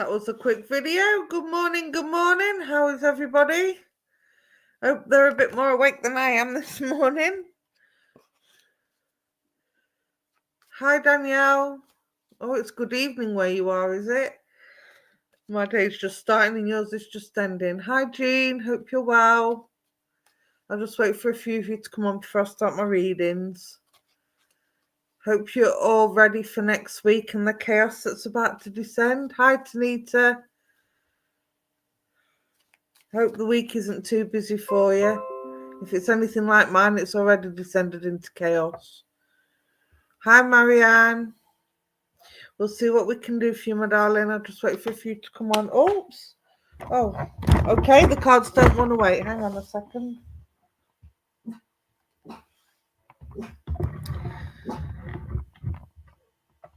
That was a quick video. Good morning, good morning. How is everybody? Hope they're a bit more awake than I am this morning. Hi, Danielle. Oh, it's good evening where you are, is it? My day's just starting and yours is just ending. Hi, Jean. Hope you're well. I'll just wait for a few of you to come on before I start my readings. Hope you're all ready for next week and the chaos that's about to descend. Hi, Tanita. Hope the week isn't too busy for you. If it's anything like mine, it's already descended into chaos. Hi, Marianne. We'll see what we can do for you, my darling. I'll just wait for a few to come on. Oops. Oh, okay. The cards don't want to wait. Hang on a second.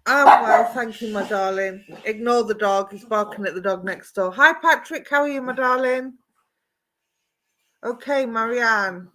Well, thank you, my darling. Ignore the dog. He's barking at the dog next door. Hi, Patrick. How are you, my darling? Okay, Marianne.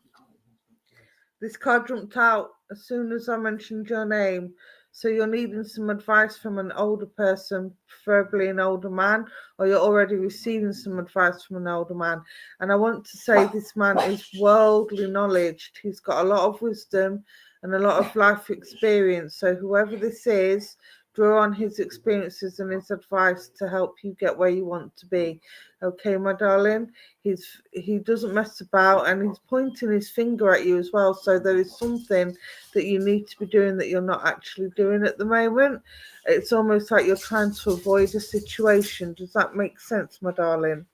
This card jumped out as soon as I mentioned your name. So you're needing some advice from an older person, preferably an older man, or you're already receiving some advice from an older man. And I want to say this man is worldly knowledge. He's got a lot of wisdom and a lot of life experience. So whoever this is, draw on his experiences and his advice to help you get where you want to be. Okay, my darling? He doesn't mess about, and he's pointing his finger at you as well. So there is something that you need to be doing that you're not actually doing at the moment. It's almost like you're trying to avoid a situation. Does that make sense, my darling?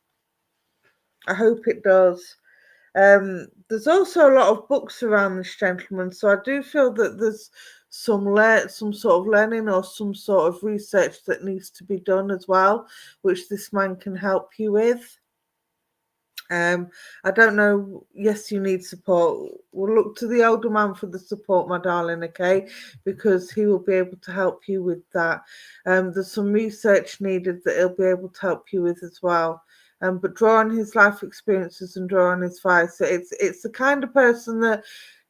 I hope it does. There's also a lot of books around this gentleman, so I do feel that there's some sort of learning or some sort of research that needs to be done as well, which this man can help you with. I don't know. Yes, you need support. We'll look to the older man for the support, my darling, okay? Because he will be able to help you with that. There's some research needed that he'll be able to help you with as well. But draw on his life experiences and draw on his advice. So it's the kind of person that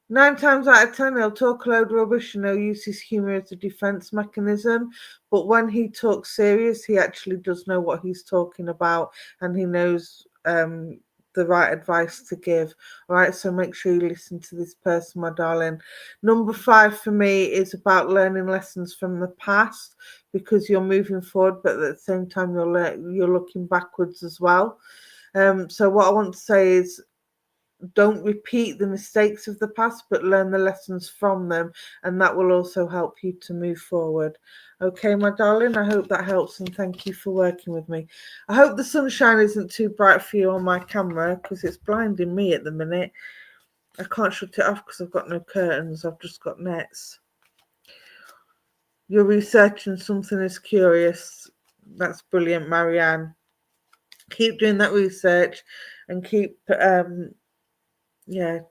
9 times out of 10 he'll talk a load of rubbish and he'll use his humour as a defence mechanism. But when he talks serious, he actually does know what he's talking about, and he knows the right advice to give. All right, so make sure you listen to this person, my darling. Number 5 for me is about learning lessons from the past, because you're moving forward, but at the same time you're looking backwards as well. So what I want to say is, don't repeat the mistakes of the past, but learn the lessons from them, and that will also help you to move forward. Okay, my darling, I hope that helps, and thank you for working with me. I hope the sunshine isn't too bright for you on my camera, because it's blinding me at the minute. I can't shut it off because I've got no curtains. I've just got nets. You're researching something is curious. That's brilliant, Marianne. Keep doing that research and keep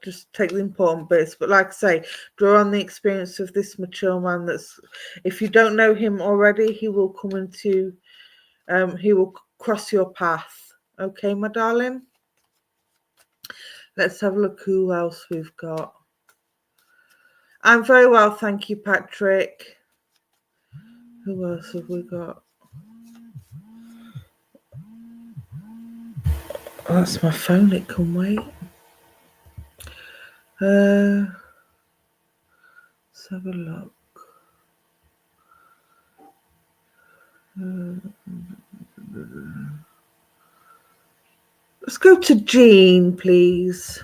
just take the important bits. But like I say, draw on the experience of this mature man. That's, if you don't know him already, he will come into he will cross your path. Okay, my darling? Let's have a look who else we've got. I'm very well, thank you, Patrick. Who else have we got? Oh, that's my phone, it can wait. Let's have a look. Let's go to Jean, please.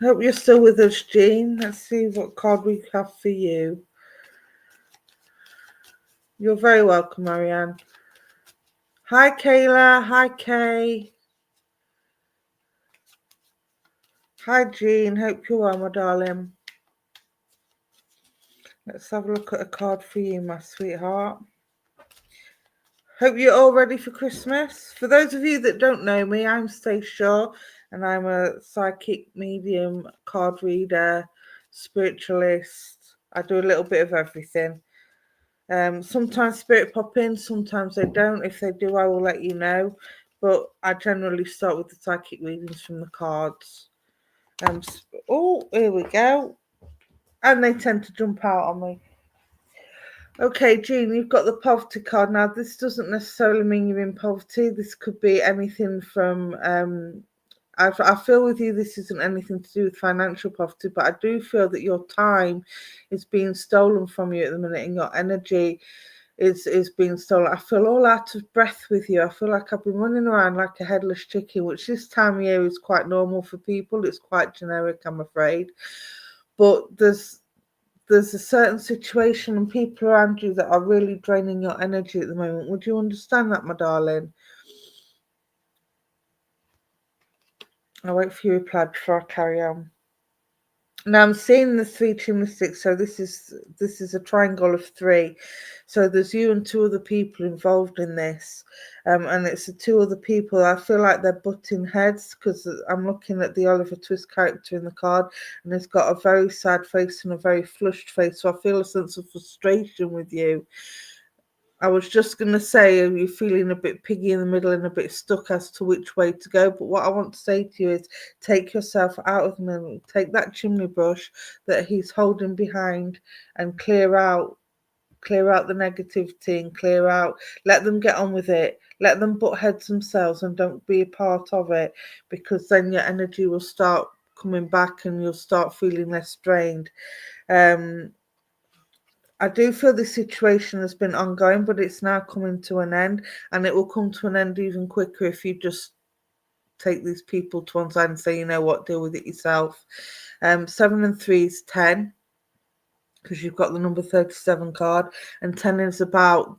Hope you're still with us, Jean. Let's see what card we have for you. You're very welcome, Marianne. Hi, Kayla. Hi, Kay. Hi, Jean. Hope you're well, my darling. Let's have a look at a card for you, my sweetheart. Hope you're all ready for Christmas. For those of you that don't know me, I'm Stay Shaw, and I'm a psychic medium, card reader, spiritualist. I do a little bit of everything. Sometimes spirit pop in, sometimes they don't. If they do, I will let you know. But I generally start with the psychic readings from the cards. Oh, here we go. And they tend to jump out on me. Okay, Jean, you've got the poverty card. Now, this doesn't necessarily mean you're in poverty. This could be anything from, I feel with you, this isn't anything to do with financial poverty, but I do feel that your time is being stolen from you at the minute and your energy is being stolen. I feel all out of breath with you. I feel like I've been running around like a headless chicken, which this time of year is quite normal for people. It's quite generic, I'm afraid. But there's a certain situation and people around you that are really draining your energy at the moment. Would you understand that, my darling? I'll wait for your reply before I carry on. Now I'm seeing the 3 gymnastics, so this is a triangle of 3. So there's you and 2 other people involved in this, and it's the 2 other people. I feel like they're butting heads because I'm looking at the Oliver Twist character in the card, and he's got a very sad face and a very flushed face. So I feel a sense of frustration with you. I was just going to say, are you feeling a bit piggy in the middle and a bit stuck as to which way to go? But what I want to say to you is take yourself out of the middle, take that chimney brush that he's holding behind and clear out the negativity and clear out, let them get on with it, let them butt heads themselves and don't be a part of it, because then your energy will start coming back and you'll start feeling less drained. I do feel this situation has been ongoing, but it's now coming to an end, and it will come to an end even quicker if you just take these people to one side and say, you know what, deal with it yourself. 7 and 3 is 10, because you've got the number 37 card, and 10 is about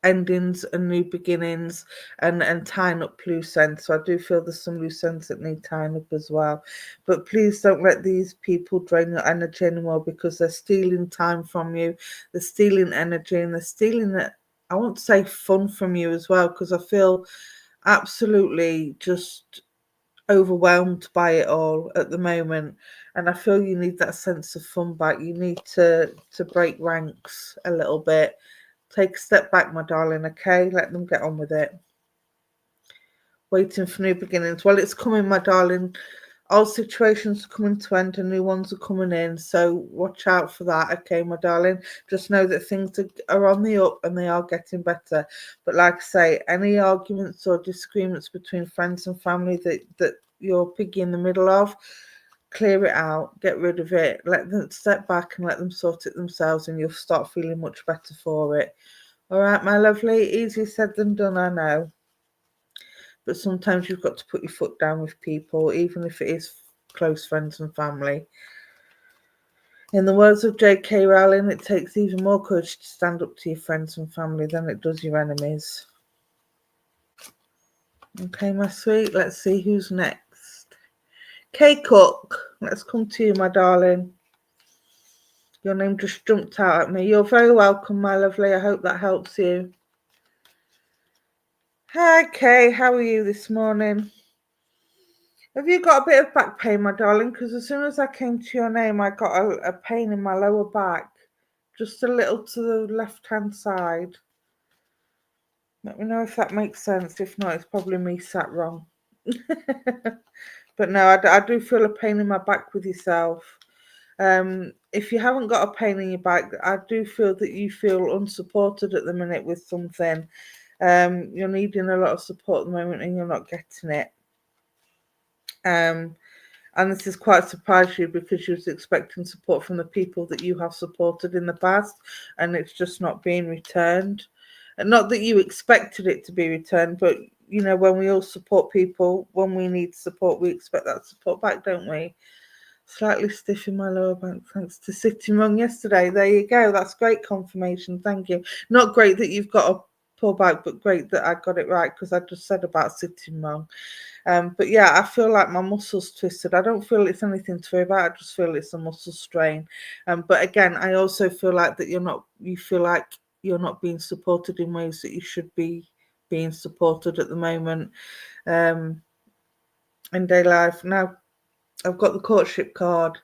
endings and new beginnings and tying up loose ends. So I do feel there's some loose ends that need tying up as well. But please don't let these people drain your energy anymore, because they're stealing time from you, they're stealing energy, and they're stealing it. I won't say fun from you as well, because I feel absolutely just overwhelmed by it all at the moment, and I feel you need that sense of fun back. You need to break ranks a little bit. Take a step back, my darling, okay? Let them get on with it. Waiting for new beginnings. Well, it's coming, my darling. Old situations are coming to end and new ones are coming in. So watch out for that, okay, my darling? Just know that things are on the up and they are getting better. But like I say, any arguments or disagreements between friends and family that you're piggy in the middle of, clear it out, get rid of it, let them step back and let them sort it themselves, and you'll start feeling much better for it. All right, my lovely. Easier said than done, I know. But sometimes you've got to put your foot down with people, even if it is close friends and family. In the words of J.K. Rowling, it takes even more courage to stand up to your friends and family than it does your enemies. Okay, my sweet. Let's see who's next. Kay Cook. Let's come to you, my darling. Your name just jumped out at me. You're very welcome, my lovely. I hope that helps you. Hi, Kay. How are you this morning? Have you got a bit of back pain, my darling? Because as soon as I came to your name, I got a pain in my lower back. Just a little to the left-hand side. Let me know if that makes sense. If not, it's probably me sat wrong. But no, I do feel a pain in my back with yourself. If you haven't got a pain in your back, I do feel that you feel unsupported at the minute with something. You're needing a lot of support at the moment and you're not getting it. And this is quite surprised you, because you was expecting support from the people that you have supported in the past, and it's just not being returned. And not that you expected it to be returned, but you know, when we all support people, when we need support, we expect that support back, don't we? Slightly stiff in my lower back thanks to sitting wrong yesterday. There you go. That's great confirmation. Thank you. Not great that you've got a poor back, but great that I got it right, because I just said about sitting wrong. But yeah, I feel like my muscles twisted. I don't feel it's anything to worry about. I just feel it's a muscle strain. But again, I also feel like that you feel like you're not being supported in ways that you should be being supported at the moment in daily life. Now, I've got the courtship card.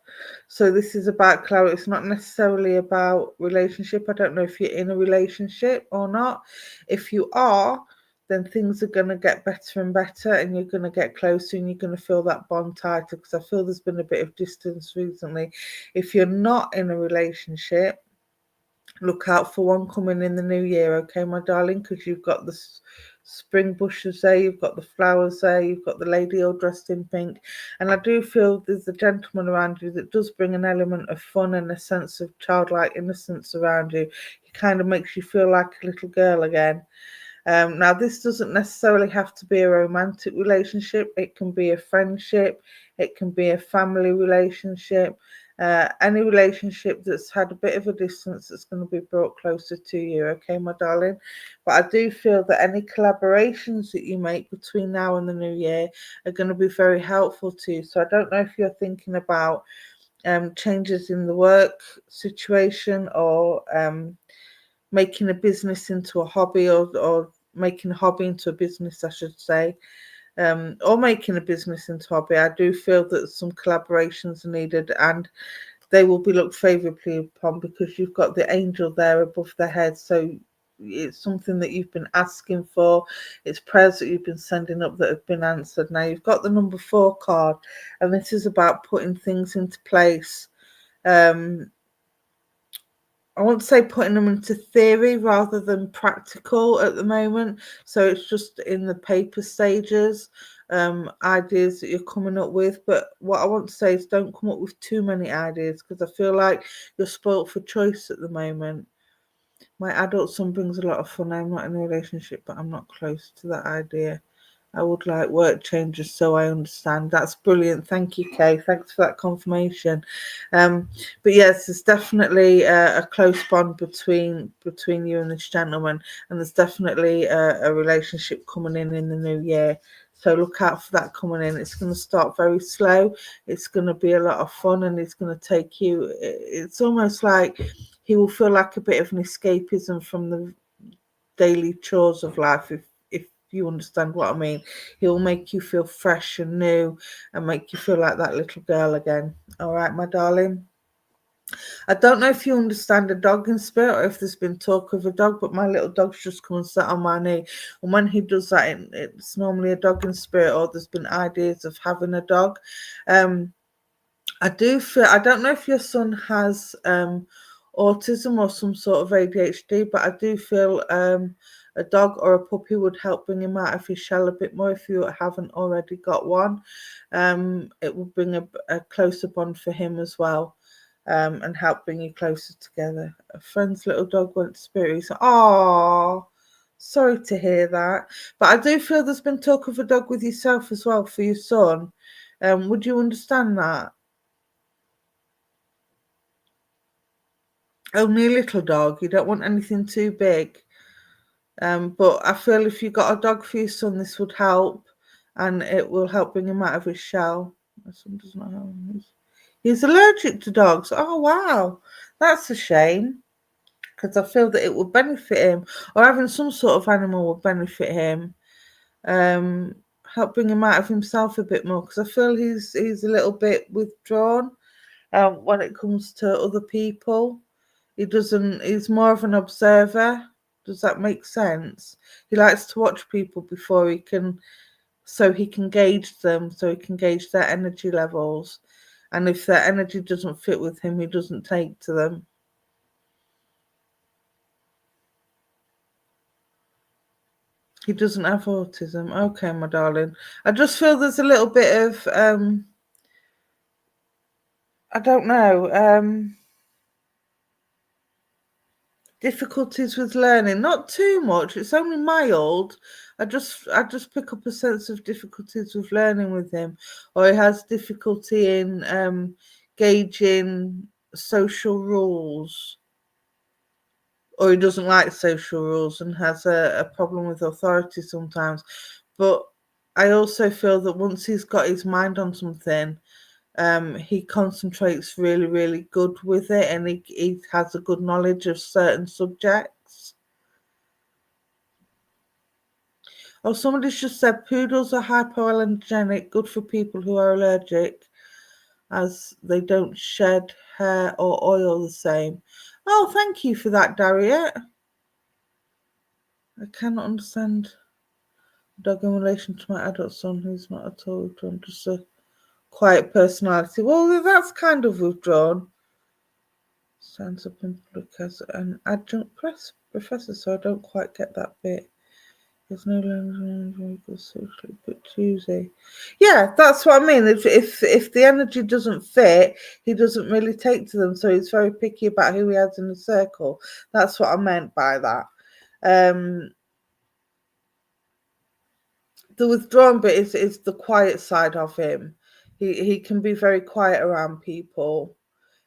So this is about clarity. It's not necessarily about relationship. I don't know if you're in a relationship or not. If you are, then things are going to get better and better, and you're going to get closer, and you're going to feel that bond tighter, because I feel there's been a bit of distance recently. If you're not in a relationship, Look out for one coming in the new year, okay, my darling, because you've got the spring bushes there, you've got the flowers there, you've got the lady all dressed in pink, and I do feel there's a gentleman around you that does bring an element of fun and a sense of childlike innocence around you. He kind of makes you feel like a little girl again. Now, this doesn't necessarily have to be a romantic relationship. It can be a friendship. It can be a family relationship. Any relationship that's had a bit of a distance that's going to be brought closer to you, okay, my darling? But I do feel that any collaborations that you make between now and the new year are going to be very helpful to you. So I don't know if you're thinking about changes in the work situation, or making a business into a hobby, or making a hobby into a business, I should say, or making a business into a hobby. I do feel that some collaborations are needed, and they will be looked favourably upon because you've got the angel there above their head. So it's something that you've been asking for. It's prayers that you've been sending up that have been answered. Now you've got the number 4 card, and this is about putting things into place. I want to say putting them into theory rather than practical at the moment. So it's just in the paper stages, ideas that you're coming up with. But what I want to say is don't come up with too many ideas, because I feel like you're spoilt for choice at the moment. My adult son brings a lot of fun. I'm not in a relationship, but I'm not close to that idea. I would like work changes, so I understand. That's brilliant. Thank you, Kay. Thanks for that confirmation. But yes, there's definitely a close bond between you and this gentleman, and there's definitely a relationship coming in the new year. So look out for that coming in. It's going to start very slow. It's going to be a lot of fun, and it's going to take you. It's almost like he will feel like a bit of an escapism from the daily chores of life, if you understand what I mean. He'll make you feel fresh and new and make you feel like that little girl again. All right, my darling. I don't know if you understand a dog in spirit, or if there's been talk of a dog, but my little dog's just come and sat on my knee. And when he does that, it's normally a dog in spirit, or there's been ideas of having a dog. I do feel, I don't know if your son has autism or some sort of ADHD, but I do feel a dog or a puppy would help bring him out of his shell a bit more if you haven't already got one. It will bring a closer bond for him as well, and help bring you closer together. A friend's little dog went to spirit. He said, "Oh, sorry to hear that." But I do feel there's been talk of a dog with yourself as well for your son. Would you understand that? Only a little dog. You don't want anything too big. But I feel if you got a dog for your son, this would help, and it will help bring him out of his shell. My son does not have him. He's allergic to dogs. Oh wow, that's a shame, because I feel that it would benefit him, or having some sort of animal would benefit him. Help bring him out of himself a bit more, because I feel he's a little bit withdrawn when it comes to other people. He's more of an observer. Does that make sense? He likes to watch people before so he can gauge them, so he can gauge their energy levels. And if their energy doesn't fit with him, he doesn't take to them. He doesn't have autism. Okay, my darling. I just feel there's a little bit of, I don't know, difficulties with learning. Not too much. It's only mild. I just pick up a sense of difficulties with learning with him, or he has difficulty in gauging social rules, or he doesn't like social rules and has a problem with authority sometimes. But I also feel that once he's got his mind on something, he concentrates really, really good with it, and he has a good knowledge of certain subjects. Oh, somebody's just said poodles are hypoallergenic, good for people who are allergic, as they don't shed hair or oil the same. Oh, thank you for that, Dariet. I cannot understand dog in relation to my adult son, who's not at all withdrawn, just a quiet personality. Well, that's kind of withdrawn. Stands up in public as an adjunct professor, so I don't quite get that bit. There's no longer socially, but Tuesday. Yeah, that's what I mean. If the energy doesn't fit, he doesn't really take to them, so he's very picky about who he has in the circle. That's what I meant by that. The withdrawn bit is the quiet side of him. He can be very quiet around people.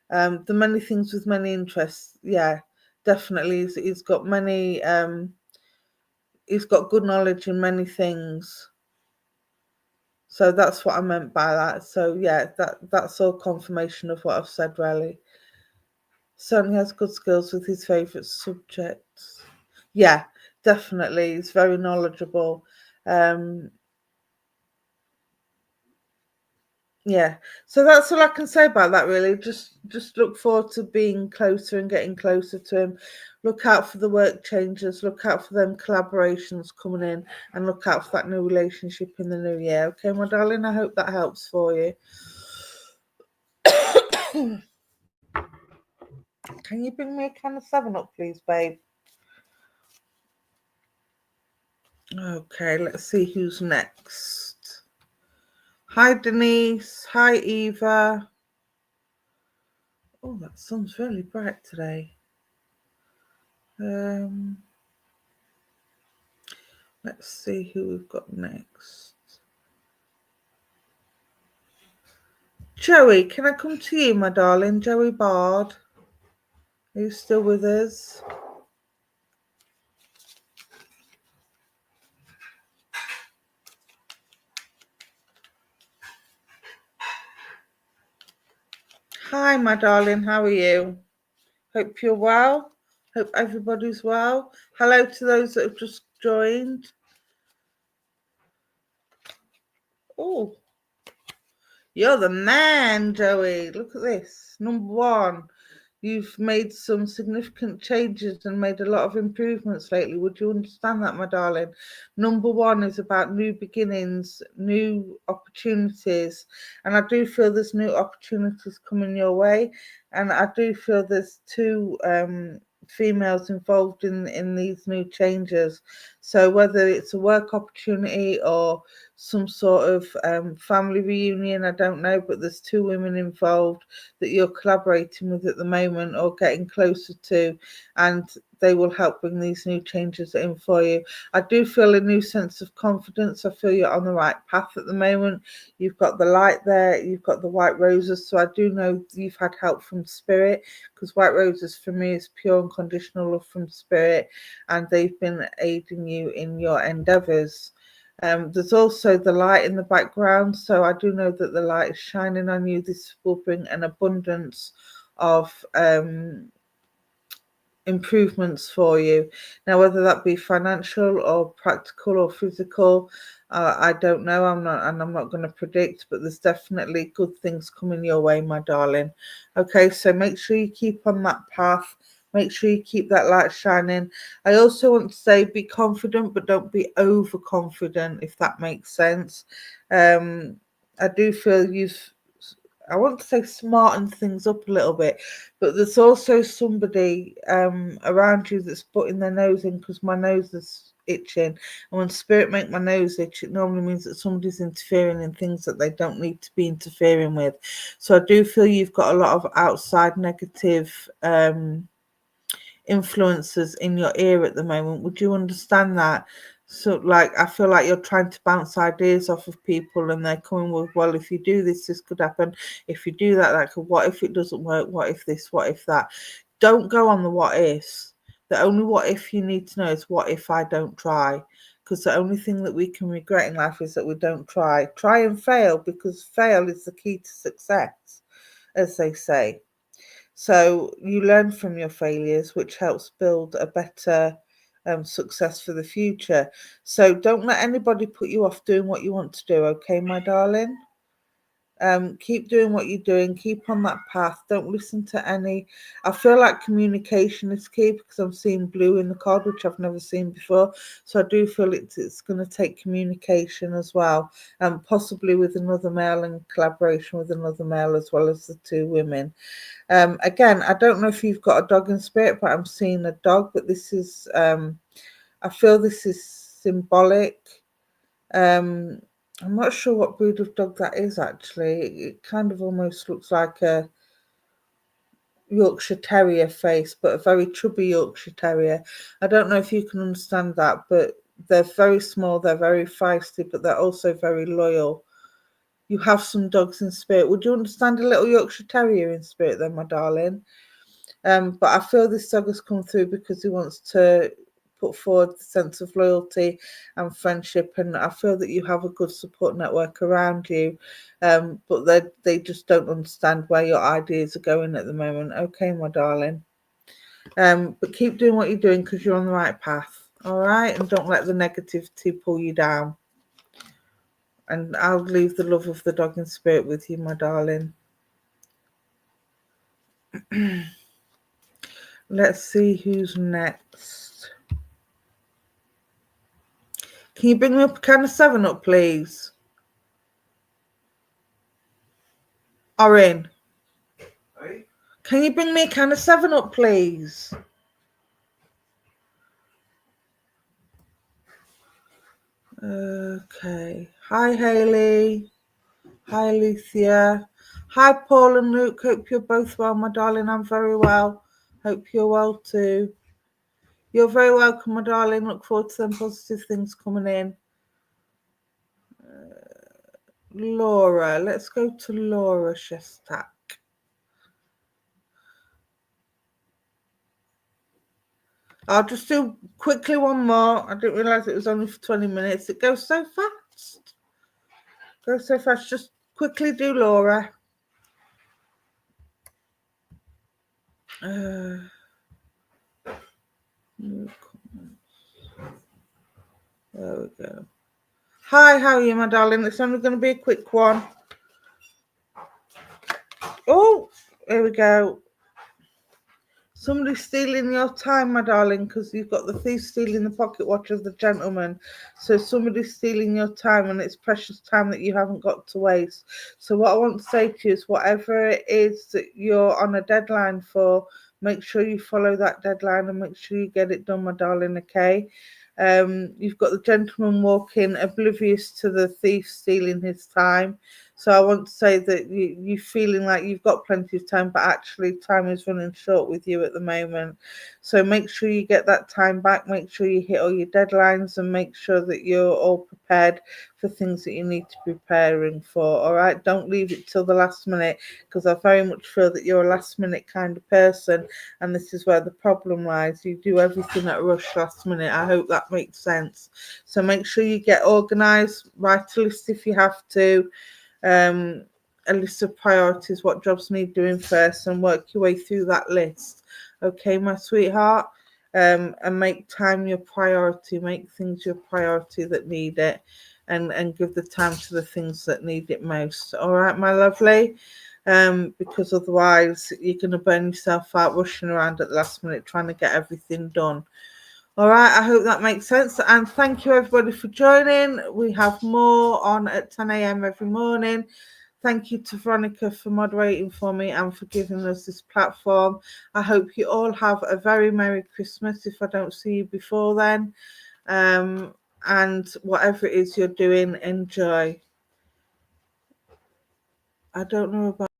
The many things with many interests, yeah, definitely. He's got many. He's got good knowledge in many things. So that's what I meant by that. So yeah, that's all confirmation of what I've said, really. Certainly has good skills with his favourite subjects. Yeah, definitely. He's very knowledgeable. Yeah, so that's all I can say about that, really. Just look forward to being closer and getting closer to him. Look out for the work changes, look out for them collaborations coming in, and look out for that new relationship in the new year. Okay, my darling, I hope that helps for you. Can you bring me a can of 7-Up, please, babe? Okay, let's see who's next. Hi, Denise. Hi, Eva. Oh, that sun's really bright today. Let's see who we've got next. Joey, can I come to you, my darling? Joey Bard. Are you still with us? Hi, my darling. How are you? Hope you're well. Hope everybody's well. Hello to those that have just joined. Oh, you're the man, Joey. Look at this. Number 1. You've made some significant changes and made a lot of improvements lately. Would you understand that, my darling? Number 1 is about new beginnings, new opportunities. And I do feel there's new opportunities coming your way. And I do feel there's 2 females involved in these new changes. So whether it's a work opportunity or some sort of family reunion, I don't know, but there's 2 women involved that you're collaborating with at the moment or getting closer to, and they will help bring these new changes in for you. I do feel a new sense of confidence. I feel you're on the right path at the moment. You've got the light there, you've got the white roses, so I do know you've had help from spirit, because white roses for me is pure unconditional love from spirit, and they've been aiding you in your endeavors. There's also the light in the background, so I do know that the light is shining on you. This will bring an abundance of improvements for you. Now, whether that be financial or practical or physical, I don't know. I'm not going to predict, but there's definitely good things coming your way, my darling. Okay, so make sure you keep on that path. Make sure you keep that light shining. I also want to say be confident, but don't be overconfident, if that makes sense. I do feel I want to say smarten things up a little bit, but there's also somebody around you that's putting their nose in, because my nose is itching, and when spirit make my nose itch, it normally means that somebody's interfering in things that they don't need to be interfering with. So I do feel you've got a lot of outside negative influences in your ear at the moment. Would you understand that? So like, I feel like you're trying to bounce ideas off of people, and they're coming with, well, if you do this, this could happen. If you do that, that could, what if it doesn't work? What if this? What if that? Don't go on the what ifs. The only what if you need to know is, what if I don't try? Because the only thing that we can regret in life is that we don't try. Try and fail, because fail is the key to success, as they say. So you learn from your failures, which helps build a better success for the future. So don't let anybody put you off doing what you want to do, okay, my darling? Keep doing what you're doing. Keep on that path. Don't listen to any. I feel like communication is key because I'm seeing blue in the card, which I've never seen before. So I do feel it's going to take communication as well, and possibly with another male and collaboration with another male as well as the two women. Again, I don't know if you've got a dog in spirit, but I'm seeing a dog. But this is, I feel this is symbolic. I'm not sure what breed of dog that is actually. It kind of almost looks like a Yorkshire Terrier face, but a very chubby Yorkshire Terrier. I don't know if you can understand that, but they're very small, they're very feisty, but they're also very loyal. You have some dogs in spirit. Would you understand a little Yorkshire Terrier in spirit then, my darling? But I feel this dog has come through because he wants to put forward the sense of loyalty and friendship, and I feel that you have a good support network around you, but they just don't understand where your ideas are going at the moment. Okay, my darling. But keep doing what you're doing because you're on the right path. All right, and don't let the negativity pull you down. And I'll leave the love of the dog in spirit with you, my darling. Let's see who's next. Can you bring me up a can of 7-Up, please? Orin. Hey? Can you bring me a can of 7-Up, please? Okay. Hi, Hayley. Hi, Lucia. Hi, Paul and Luke. Hope you're both well, my darling. I'm very well. Hope you're well too. You're very welcome, my darling. Look forward to some positive things coming in. Laura. Let's go to Laura Shestak. I'll just do quickly one more. I didn't realise it was only for 20 minutes. It goes so fast. Goes so fast. Just quickly do Laura. There we go. Hi, how are you, my darling? It's only going to be a quick one. Oh, here we go. Somebody's stealing your time, my darling, because you've got the thief stealing the pocket watch of the gentleman. So somebody's stealing your time, and it's precious time that you haven't got to waste. So what I want to say to you is whatever it is that you're on a deadline for, make sure you follow that deadline and make sure you get it done, my darling, okay? You've got the gentleman walking oblivious to the thief stealing his time. So I want to say that you're feeling like you've got plenty of time, but actually time is running short with you at the moment. So make sure you get that time back, make sure you hit all your deadlines, and make sure that you're all prepared for things that you need to be preparing for. All right, don't leave it till the last minute, because I very much feel that you're a last minute kind of person, and this is where the problem lies. You do everything at a rush last minute. I hope that makes sense. So make sure you get organized, write a list if you have to. A list of priorities, what jobs need doing first, and work your way through that list. Okay, my sweetheart. And make time your priority. Make things your priority that need it, and give the time to the things that need it most. All right, my lovely. Because otherwise you're going to burn yourself out rushing around at the last minute trying to get everything done. All right, I hope that makes sense. And thank you, everybody, for joining. We have more on at 10 a.m. every morning. Thank you to Veronica for moderating for me and for giving us this platform. I hope you all have a very Merry Christmas if I don't see you before then. And whatever it is you're doing, enjoy. I don't know about